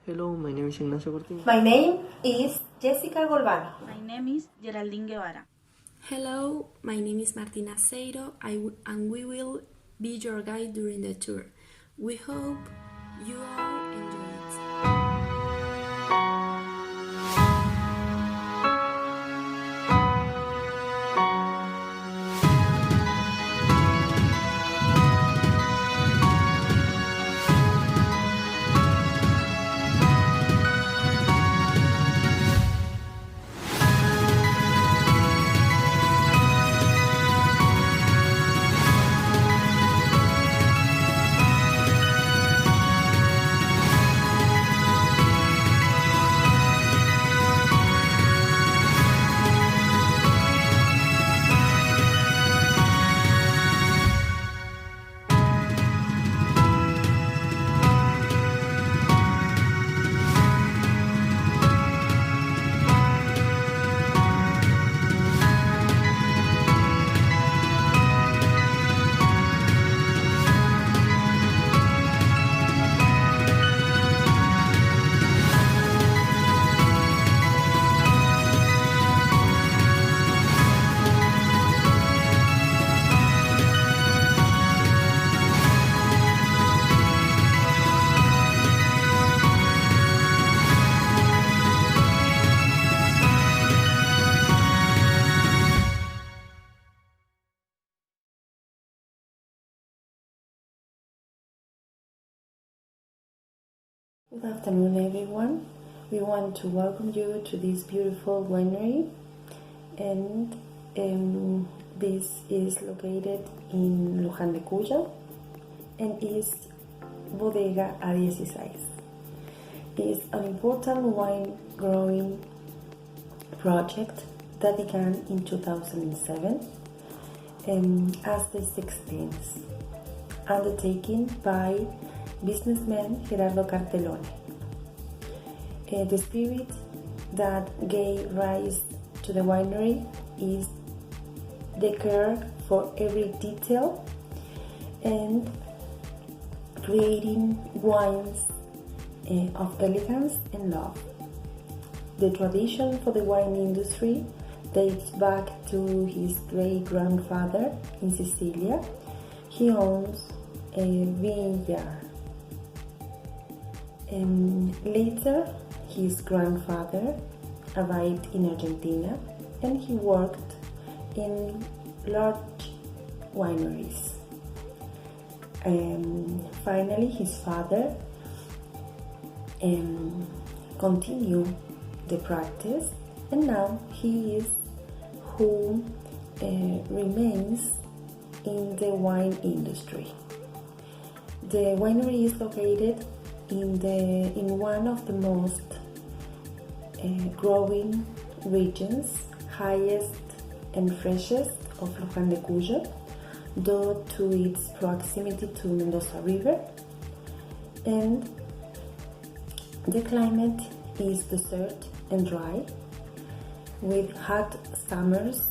Hello, my name is Ignacio Cortina. My name is Jessica Golbano. My name is Geraldine Guevara. Hello, my name is Martina Seiro and we will be your guide during the tour. We hope you all enjoy it. Good afternoon, everyone. We want to welcome you to this beautiful winery, and this is located in Luján de Cuyo and is Bodega A16. It's an important wine growing project that began in 2007 as the 16th undertaken by businessman Gerardo Cartellone. The spirit that gave rise to the winery is the care for every detail and creating wines of elegance and love. The tradition for the wine industry dates back to his great-grandfather in Sicilia. He owns a vineyard. Later, his grandfather arrived in Argentina and he worked in large wineries. Finally, his father continued the practice, and now he is who remains in the wine industry. The winery is located in one of the most growing regions, highest and freshest of Luján de Cuyo, due to its proximity to Mendoza River, and the climate is desert and dry, with hot summers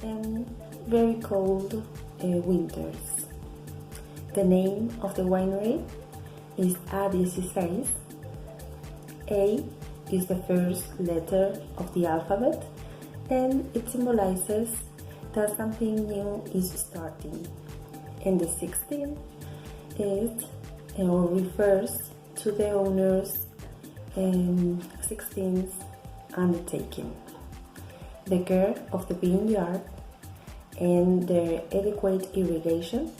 and very cold winters. The name of the winery is A16. A is the first letter of the alphabet, and it symbolizes that something new is starting. And the 16 is or refers to the owner's 16th undertaking. The care of the vineyard and their adequate irrigation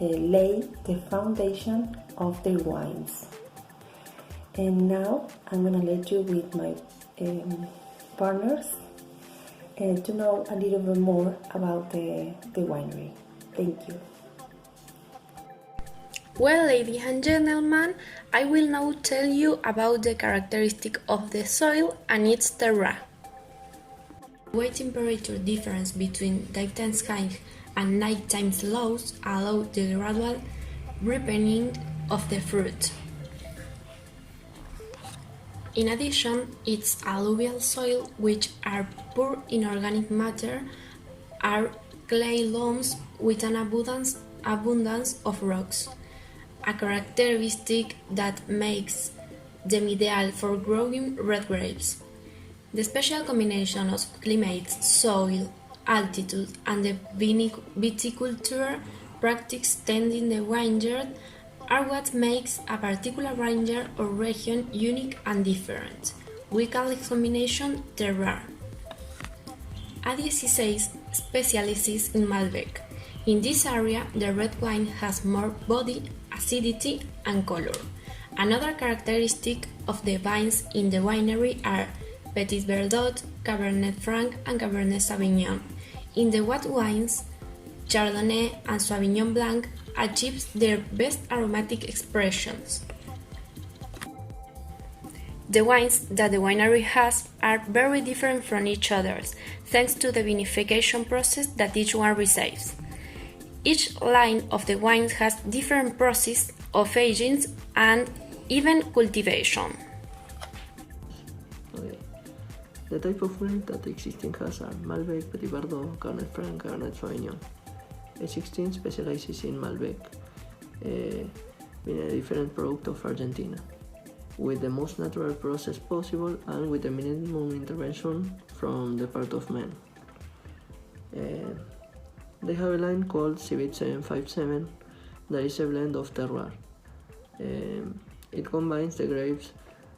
lay the foundation of their wines. And now I'm gonna let you with my partners to know a little bit more about the winery. Thank you. Well, ladies and gentlemen, I will now tell you about the characteristic of the soil and its terroir. Weight temperature difference between daytime highs and nighttime lows allow the gradual ripening of the fruit. In addition, its alluvial soil, which are poor in organic matter, are clay loams with an abundance of rocks, a characteristic that makes the ideal for growing red grapes. The special combination of climates, soil, altitude, and the viticulture practice tending the vineyard are what makes a particular vineyard or region unique and different. We call this combination terroir. A16 specializes in Malbec. In this area, the red wine has more body, acidity, and color. Another characteristic of the vines in the winery are Petit Verdot, Cabernet Franc, and Cabernet Sauvignon. In the white wines, Chardonnay and Sauvignon Blanc achieve their best aromatic expressions. The wines that the winery has are very different from each other, thanks to the vinification process that each one receives. Each line of the wines has different process of aging and even cultivation. Okay. The type of wine that A16 has are Malbec, Petit Verdot, Cabernet Franc, Cabernet Sauvignon. A16 specializes in Malbec, being a different product of Argentina, with the most natural process possible and with the minimum intervention from the part of man. They have a line called Civit 757 that is a blend of terroir. It combines the grapes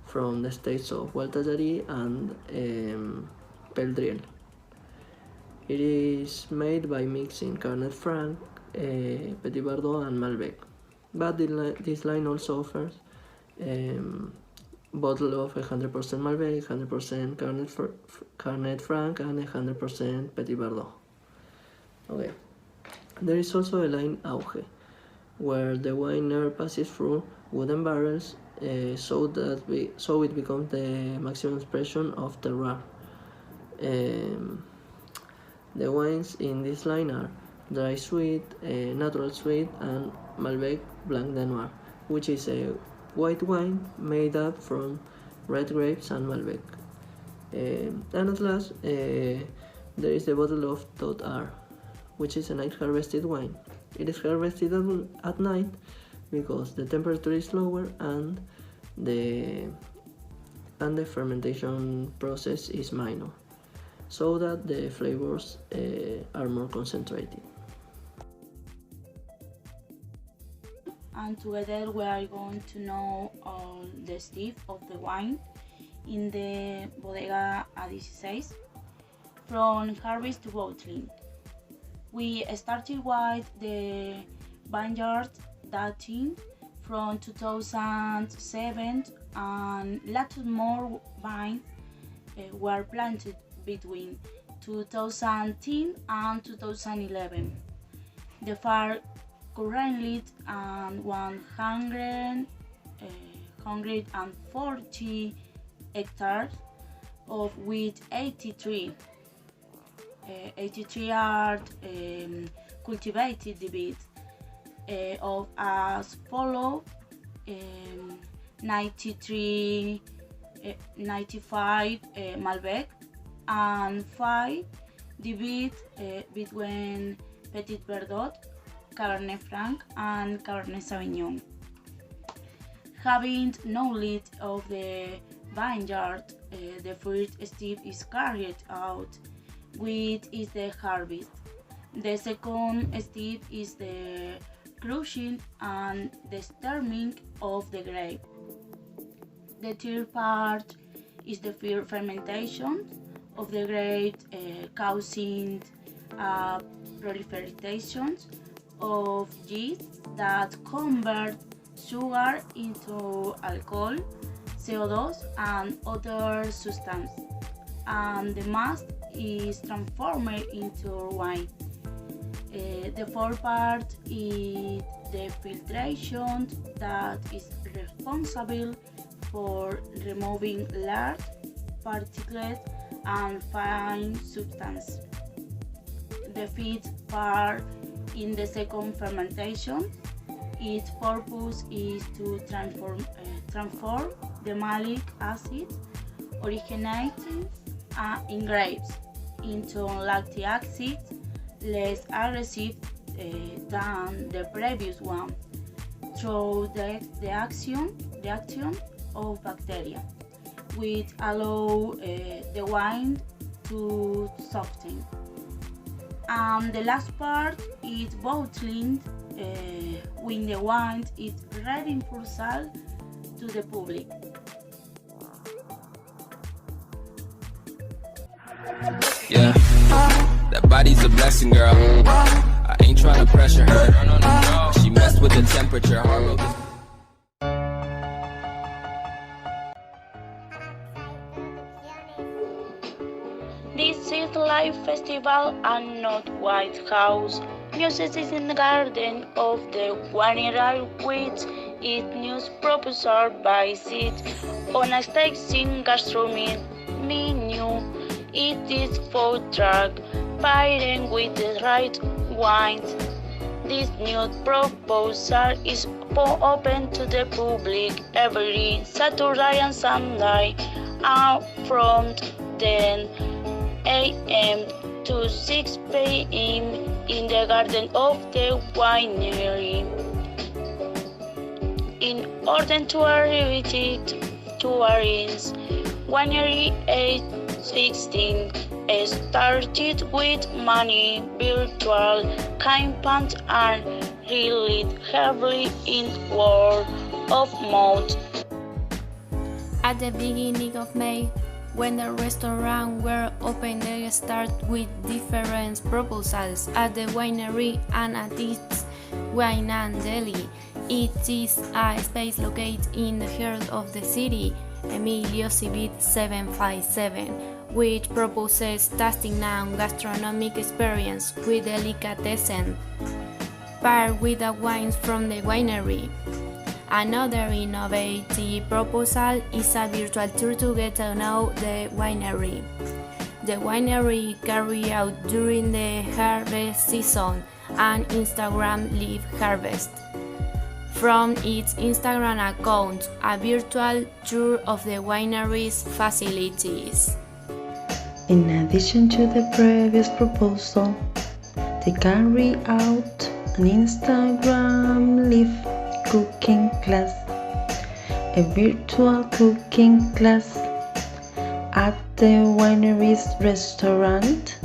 from the states of Gualtajari and Peldriel. It is made by mixing Cabernet Franc, Petit Verdot and Malbec, but this line also offers bottle of 100% Malbec, 100% Cabernet Franc and 100% Petit Verdot. Okay. There is also a line Auge, where the wine never passes through wooden barrels, so it becomes the maximum expression of terroir. The wines in this line are Dry Sweet, Natural Sweet, and Malbec Blanc de Noir, which is a white wine made up from red grapes and Malbec. And at last, there is the bottle of Tot R, which is a night harvested wine. It is harvested at night because the temperature is lower and the fermentation process is minor, so that the flavors are more concentrated. And together we are going to know all the steps of the wine in the Bodega A16 from harvest to bottling. We started with the vineyard dating from 2007 and lots more vines were planted between 2010 and 2011. The farm currently and 140 hectares, of which 83 are cultivated beds of as follow 95 Malbec and 5 beds between Petit Verdot, Cabernet Franc and Cabernet Sauvignon. Having knowledge of the vineyard, the first step is carried out, which is the harvest. The second step is the crushing and the steaming of the grape. The third part is the fermentation of the grape, causing proliferation of yeast that convert sugar into alcohol, CO2 and other substances, and the mast is transformed into wine. The fourth part is the filtration that is responsible for removing large particles and fine substance. The fifth part in the second fermentation, its purpose is to transform the malic acid originating in grapes into lactic acid, less aggressive than the previous one. Through the action of bacteria, which allow the wine to soften. And the last part is bottling, when the wine is ready for sale to the public. Yeah, that body's a blessing, girl. I ain't trying to pressure her. She messed with the temperature. This is live festival and not White House. Music is in the garden of the Winery which is news proposed by Sid on a station gastronomy menu. It is food truck pairing with the right wines. This new proposal is open to the public every Saturday and Sunday from 10 a.m. to 6 p.m. in the garden of the winery. In order to arrive tourists, Winery A16 started with many virtual campaigns and relied heavily in word of mouth. At the beginning of May, when the restaurants were open, they started with different proposals at the winery and at its wine and deli. It is a space located in the heart of the city, Emilio Civit 757, which proposes tasting and gastronomic experience with delicatessen, paired with the wines from the winery. Another innovative proposal is a virtual tour to get to know the winery. The winery carried out during the harvest season and Instagram live harvest. From its Instagram account, a virtual tour of the winery's facilities. In addition to the previous proposal, they carry out an Instagram live cooking class, a virtual cooking class at the winery's restaurant.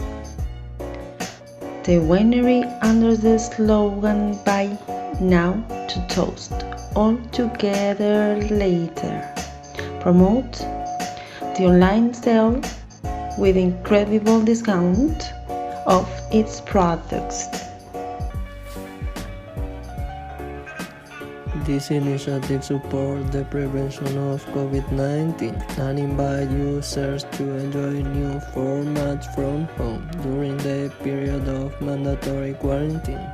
The winery, under the slogan "Buy now to toast all together later," promote the online sale with incredible discount of its products. This initiative supports the prevention of COVID-19 and invites users to enjoy new formats from home during the period of mandatory quarantine.